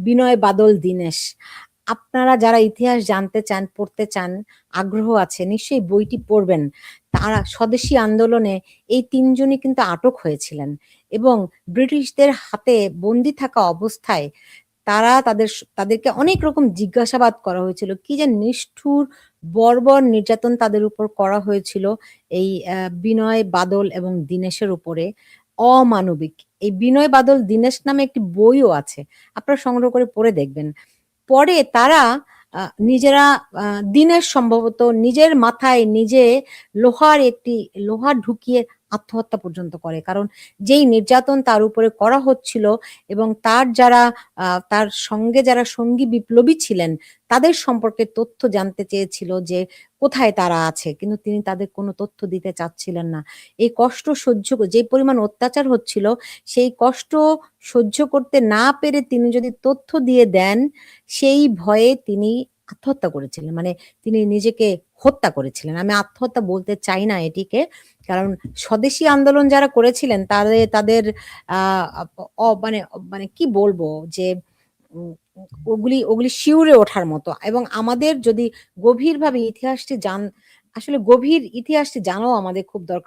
বিনয় বাদল দীনেশ। আপনারা যারা ইতিহাস জানতে চান, পড়তে চান, আগ্রহ আছে, নিশ্চয়ই বইটি পড়বেন। তারা স্বদেশী আন্দোলনে এই ৩ জনই কিন্তু আটক হয়েছিলেন এবং ব্রিটিশদের হাতে বন্দী থাকা অবস্থায় তাদেরকে অনেক রকম জিজ্ঞাসাবাদ করা হয়েছিল। কি যে নিষ্ঠুর বর্বর নির্যাতন তাদের উপর করা হয়েছিল এই বিনয় বাদল এবং দীনেশের উপরে, অমানবিক। এই বিনয় বাদল দীনেশ নামে একটি বইও আছে, আপনারা সংগ্রহ করে পড়ে দেখবেন। পরে তারা নিজেরা দীনেশ সম্ভবত নিজের মাথায় নিজে লোহা ঢুকিয়ে আত্মহত্যা পর্যন্ত করে, কারণ যেই নির্যাতন তার উপরে করা হচ্ছিল এবং তার সঙ্গে যারা সঙ্গী বিপ্লবী ছিলেন তাদের সম্পর্কে তথ্য জানতে চেয়েছিল যে কোথায় তারা আছে, কিন্তু তিনি তাদের কোনো তথ্য দিতে চাচ্ছিলেন না। এই কষ্ট যে পরিমাণ অত্যাচার হচ্ছিল, সেই কষ্ট সহ্য করতে না পেরে তিনি যদি তথ্য দিয়ে দেন, সেই ভয়ে তিনি আত্মহত্যা করেছিলেন, মানে তিনি নিজেকে হত্যা করেছিলেন। আমি আত্মহত্যা বলতে চাই না এটিকে, কারণ স্বদেশী আন্দোলন যারা করেছিলেন তাদের আহ মানে মানে কি বলবো যে ওগুলি শিউরে ওঠার মতো। এবং আমাদের যদি গভীরভাবে আসলে গভীর ইতিহাসটি জানাও আমাদের খুব দরকার।